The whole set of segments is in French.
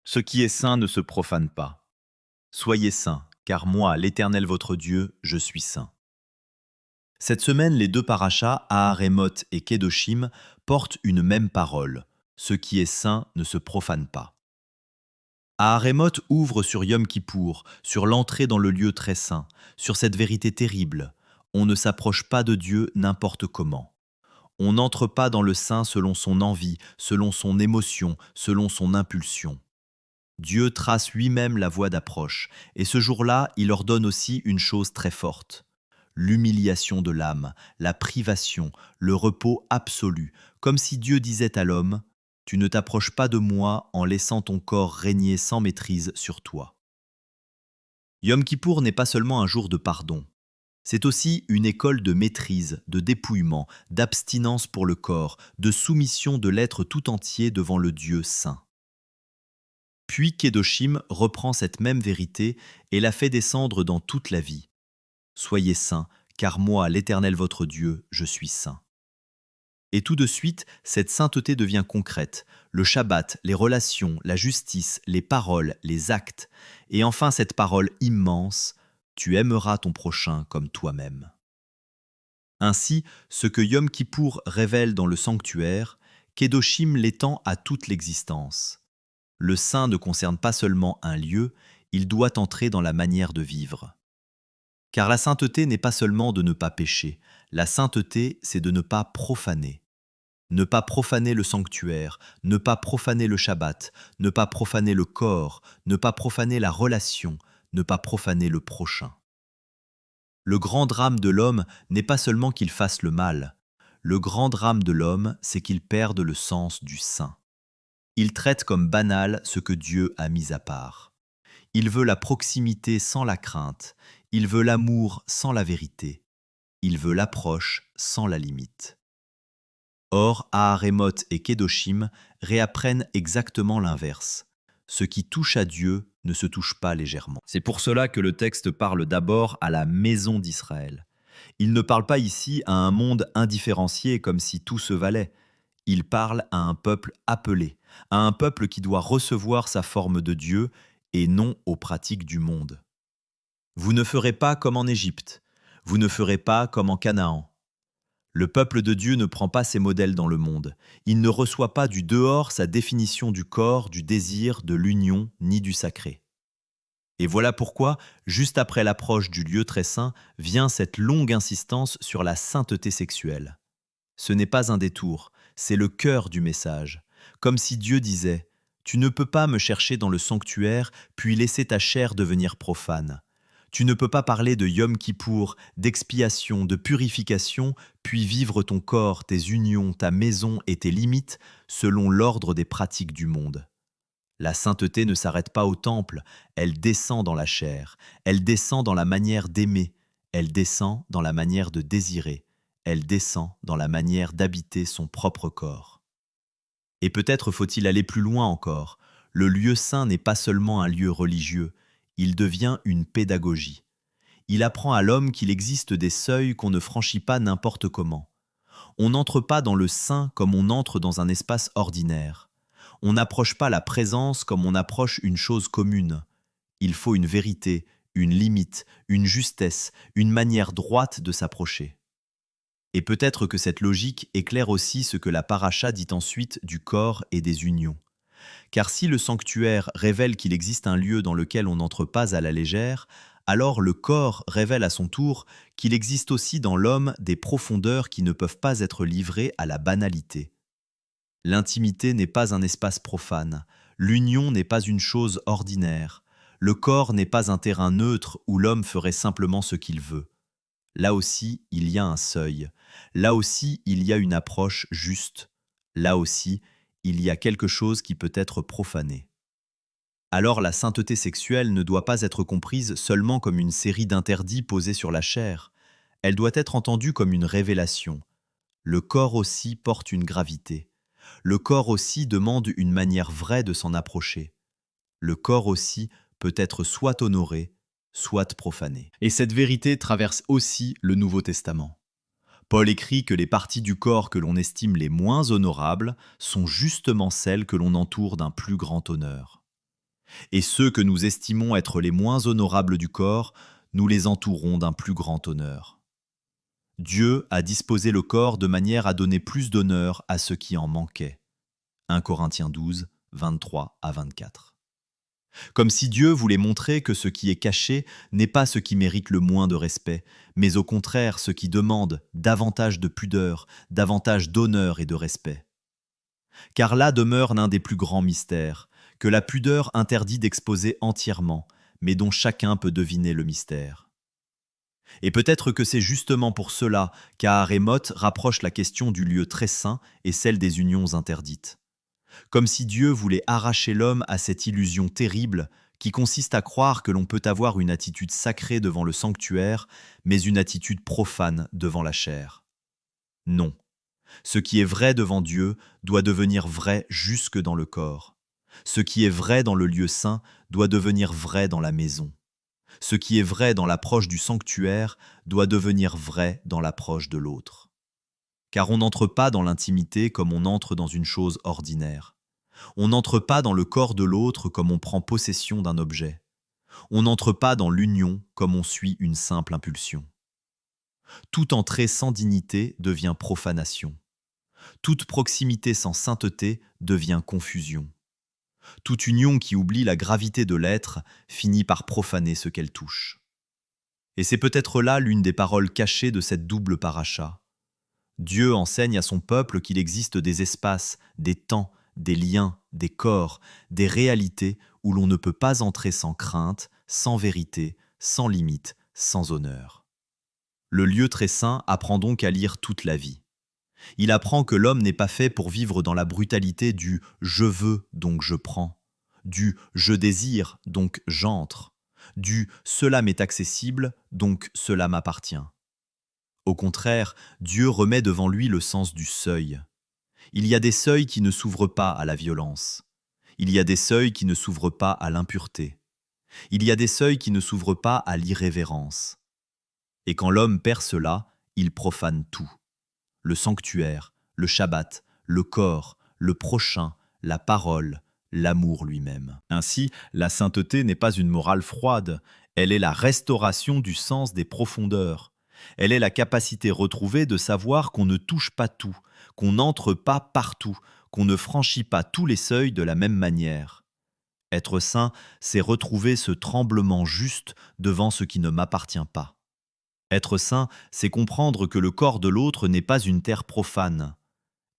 Ce qui est saint ne se profane pas. Soyez saints, car moi, l'Éternel votre Dieu, je suis saint. Cette semaine, les deux parachas, Aharémoth et Kedoshim, portent une même parole. Ce qui est saint ne se profane pas. Aharémoth ouvre sur Yom Kippour, sur l'entrée dans le lieu très saint, sur cette vérité terrible. On ne s'approche pas de Dieu n'importe comment. On n'entre pas dans le saint selon son envie, selon son émotion, selon son impulsion. Dieu trace lui-même la voie d'approche, et ce jour-là, il ordonne aussi une chose très forte. L'humiliation de l'âme, la privation, le repos absolu, comme si Dieu disait à l'homme, « Tu ne t'approches pas de moi en laissant ton corps régner sans maîtrise sur toi. » Yom Kippour n'est pas seulement un jour de pardon, c'est aussi une école de maîtrise, de dépouillement, d'abstinence pour le corps, de soumission de l'être tout entier devant le Dieu saint. Puis Kedoshim reprend cette même vérité et la fait descendre dans toute la vie. Soyez saints, car moi, l'Éternel votre Dieu, je suis saint. Et tout de suite, cette sainteté devient concrète. Le Shabbat, les relations, la justice, les paroles, les actes. Et enfin cette parole immense, tu aimeras ton prochain comme toi-même. Ainsi, ce que Yom Kippour révèle dans le sanctuaire, Kedoshim l'étend à toute l'existence. Le saint ne concerne pas seulement un lieu, il doit entrer dans la manière de vivre. Car la sainteté n'est pas seulement de ne pas pécher, la sainteté, c'est de ne pas profaner. Ne pas profaner le sanctuaire, ne pas profaner le Shabbat, ne pas profaner le corps, ne pas profaner la relation, ne pas profaner le prochain. Le grand drame de l'homme n'est pas seulement qu'il fasse le mal. Le grand drame de l'homme, c'est qu'il perde le sens du saint. Il traite comme banal ce que Dieu a mis à part. Il veut la proximité sans la crainte. Il veut l'amour sans la vérité. Il veut l'approche sans la limite. Or, Aharémoth et Kedoshim réapprennent exactement l'inverse. Ce qui touche à Dieu ne se touche pas légèrement. C'est pour cela que le texte parle d'abord à la maison d'Israël. Il ne parle pas ici à un monde indifférencié comme si tout se valait. Il parle à un peuple appelé, à un peuple qui doit recevoir sa forme de Dieu et non aux pratiques du monde. Vous ne ferez pas comme en Égypte, vous ne ferez pas comme en Canaan. Le peuple de Dieu ne prend pas ses modèles dans le monde. Il ne reçoit pas du dehors sa définition du corps, du désir, de l'union, ni du sacré. Et voilà pourquoi, juste après l'approche du lieu très saint, vient cette longue insistance sur la sainteté sexuelle. Ce n'est pas un détour, c'est le cœur du message. Comme si Dieu disait « Tu ne peux pas me chercher dans le sanctuaire, puis laisser ta chair devenir profane. Tu ne peux pas parler de Yom Kippour, d'expiation, de purification, puis vivre ton corps, tes unions, ta maison et tes limites selon l'ordre des pratiques du monde. » La sainteté ne s'arrête pas au temple, elle descend dans la chair, elle descend dans la manière d'aimer, elle descend dans la manière de désirer, elle descend dans la manière d'habiter son propre corps. Et peut-être faut-il aller plus loin encore. Le lieu saint n'est pas seulement un lieu religieux, il devient une pédagogie. Il apprend à l'homme qu'il existe des seuils qu'on ne franchit pas n'importe comment. On n'entre pas dans le saint comme on entre dans un espace ordinaire. On n'approche pas la présence comme on approche une chose commune. Il faut une vérité, une limite, une justesse, une manière droite de s'approcher. Et peut-être que cette logique éclaire aussi ce que la paracha dit ensuite du corps et des unions. Car si le sanctuaire révèle qu'il existe un lieu dans lequel on n'entre pas à la légère, alors le corps révèle à son tour qu'il existe aussi dans l'homme des profondeurs qui ne peuvent pas être livrées à la banalité. L'intimité n'est pas un espace profane, l'union n'est pas une chose ordinaire, le corps n'est pas un terrain neutre où l'homme ferait simplement ce qu'il veut. Là aussi, il y a un seuil, là aussi, il y a une approche juste, là aussi, il y a quelque chose qui peut être profané. Alors la sainteté sexuelle ne doit pas être comprise seulement comme une série d'interdits posés sur la chair, elle doit être entendue comme une révélation. Le corps aussi porte une gravité. Le corps aussi demande une manière vraie de s'en approcher. Le corps aussi peut être soit honoré, soit profané. Et cette vérité traverse aussi le Nouveau Testament. Paul écrit que les parties du corps que l'on estime les moins honorables sont justement celles que l'on entoure d'un plus grand honneur. Et ceux que nous estimons être les moins honorables du corps, nous les entourons d'un plus grand honneur. Dieu a disposé le corps de manière à donner plus d'honneur à ceux qui en manquaient. 1 Corinthiens 12, 23 à 24. Comme si Dieu voulait montrer que ce qui est caché n'est pas ce qui mérite le moins de respect, mais au contraire ce qui demande davantage de pudeur, davantage d'honneur et de respect. Car là demeure l'un des plus grands mystères, que la pudeur interdit d'exposer entièrement, mais dont chacun peut deviner le mystère. Et peut-être que c'est justement pour cela qu'Aharémoth rapproche la question du lieu très saint et celle des unions interdites. Comme si Dieu voulait arracher l'homme à cette illusion terrible qui consiste à croire que l'on peut avoir une attitude sacrée devant le sanctuaire, mais une attitude profane devant la chair. Non. Ce qui est vrai devant Dieu doit devenir vrai jusque dans le corps. Ce qui est vrai dans le lieu saint doit devenir vrai dans la maison. Ce qui est vrai dans l'approche du sanctuaire doit devenir vrai dans l'approche de l'autre. Car on n'entre pas dans l'intimité comme on entre dans une chose ordinaire. On n'entre pas dans le corps de l'autre comme on prend possession d'un objet. On n'entre pas dans l'union comme on suit une simple impulsion. Toute entrée sans dignité devient profanation. Toute proximité sans sainteté devient confusion. Toute union qui oublie la gravité de l'être finit par profaner ce qu'elle touche. Et c'est peut-être là l'une des paroles cachées de cette double paracha. Dieu enseigne à son peuple qu'il existe des espaces, des temps, des liens, des corps, des réalités où l'on ne peut pas entrer sans crainte, sans vérité, sans limite, sans honneur. Le lieu très saint apprend donc à lire toute la vie. Il apprend que l'homme n'est pas fait pour vivre dans la brutalité du « je veux, donc je prends », du « je désire, donc j'entre », du « cela m'est accessible, donc cela m'appartient ». Au contraire, Dieu remet devant lui le sens du seuil. Il y a des seuils qui ne s'ouvrent pas à la violence. Il y a des seuils qui ne s'ouvrent pas à l'impureté. Il y a des seuils qui ne s'ouvrent pas à l'irrévérence. Et quand l'homme perd cela, il profane tout. Le sanctuaire, le Shabbat, le corps, le prochain, la parole, l'amour lui-même. Ainsi, la sainteté n'est pas une morale froide, elle est la restauration du sens des profondeurs. Elle est la capacité retrouvée de savoir qu'on ne touche pas tout, qu'on n'entre pas partout, qu'on ne franchit pas tous les seuils de la même manière. Être saint, c'est retrouver ce tremblement juste devant ce qui ne m'appartient pas. Être saint, c'est comprendre que le corps de l'autre n'est pas une terre profane.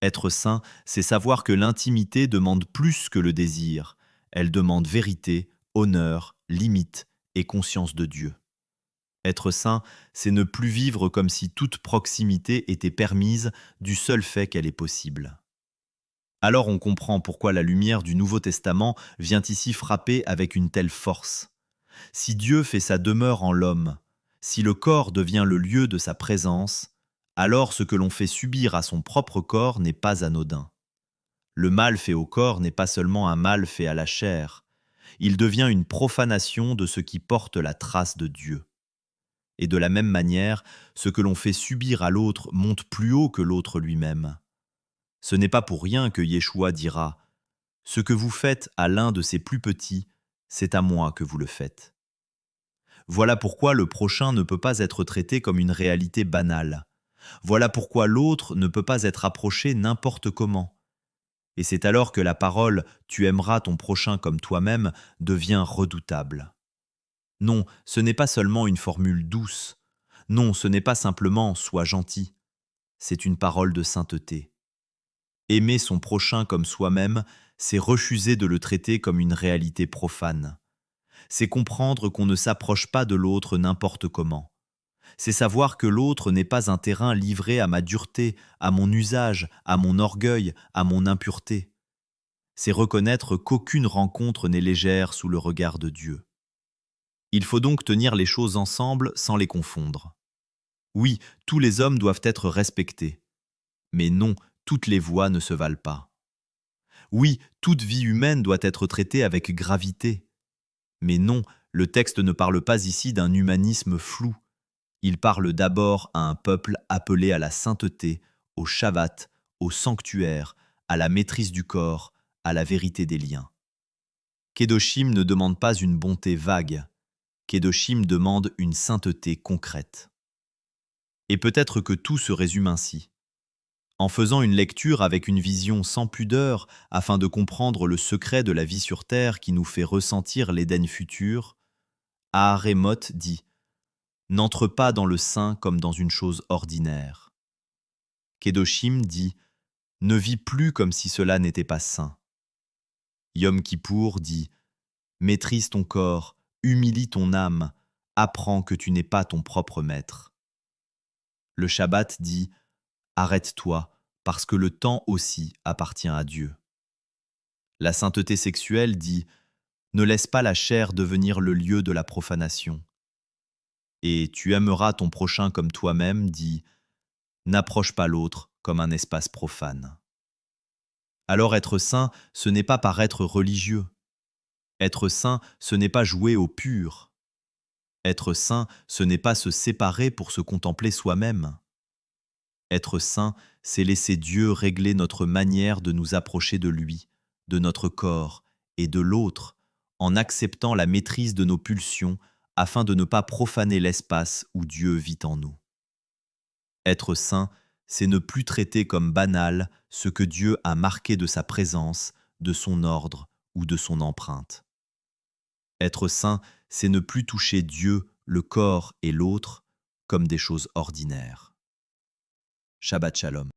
Être saint, c'est savoir que l'intimité demande plus que le désir. Elle demande vérité, honneur, limite et conscience de Dieu. Être saint, c'est ne plus vivre comme si toute proximité était permise du seul fait qu'elle est possible. Alors on comprend pourquoi la lumière du Nouveau Testament vient ici frapper avec une telle force. Si Dieu fait sa demeure en l'homme, si le corps devient le lieu de sa présence, alors ce que l'on fait subir à son propre corps n'est pas anodin. Le mal fait au corps n'est pas seulement un mal fait à la chair, il devient une profanation de ce qui porte la trace de Dieu. Et de la même manière, ce que l'on fait subir à l'autre monte plus haut que l'autre lui-même. Ce n'est pas pour rien que Yeshua dira « Ce que vous faites à l'un de ces plus petits, c'est à moi que vous le faites. » Voilà pourquoi le prochain ne peut pas être traité comme une réalité banale. Voilà pourquoi l'autre ne peut pas être approché n'importe comment. Et c'est alors que la parole « tu aimeras ton prochain comme toi-même » devient redoutable. Non, ce n'est pas seulement une formule douce. Non, ce n'est pas simplement « sois gentil ». C'est une parole de sainteté. Aimer son prochain comme soi-même, c'est refuser de le traiter comme une réalité profane. C'est comprendre qu'on ne s'approche pas de l'autre n'importe comment. C'est savoir que l'autre n'est pas un terrain livré à ma dureté, à mon usage, à mon orgueil, à mon impureté. C'est reconnaître qu'aucune rencontre n'est légère sous le regard de Dieu. Il faut donc tenir les choses ensemble sans les confondre. Oui, tous les hommes doivent être respectés. Mais non, toutes les voix ne se valent pas. Oui, toute vie humaine doit être traitée avec gravité. Mais non, le texte ne parle pas ici d'un humanisme flou. Il parle d'abord à un peuple appelé à la sainteté, au Shabbat, au sanctuaire, à la maîtrise du corps, à la vérité des liens. Kedoshim ne demande pas une bonté vague. Kedoshim demande une sainteté concrète. Et peut-être que tout se résume ainsi. En faisant une lecture avec une vision sans pudeur afin de comprendre le secret de la vie sur terre qui nous fait ressentir l'Éden futur, Aharémoth dit « N'entre pas dans le saint comme dans une chose ordinaire ». Kedoshim dit « Ne vis plus comme si cela n'était pas saint ». Yom Kippour dit « Maîtrise ton corps, humilie ton âme, apprends que tu n'es pas ton propre maître ». Le Shabbat dit « Arrête-toi, parce que le temps aussi appartient à Dieu ». La sainteté sexuelle dit « Ne laisse pas la chair devenir le lieu de la profanation ». Et « Tu aimeras ton prochain comme toi-même » dit « N'approche pas l'autre comme un espace profane ». Alors être saint, ce n'est pas paraître religieux. Être saint, ce n'est pas jouer au pur. Être saint, ce n'est pas se séparer pour se contempler soi-même. Être saint, c'est laisser Dieu régler notre manière de nous approcher de lui, de notre corps et de l'autre, en acceptant la maîtrise de nos pulsions afin de ne pas profaner l'espace où Dieu vit en nous. Être saint, c'est ne plus traiter comme banal ce que Dieu a marqué de sa présence, de son ordre ou de son empreinte. Être saint, c'est ne plus toucher Dieu, le corps et l'autre comme des choses ordinaires. Shabbat Shalom.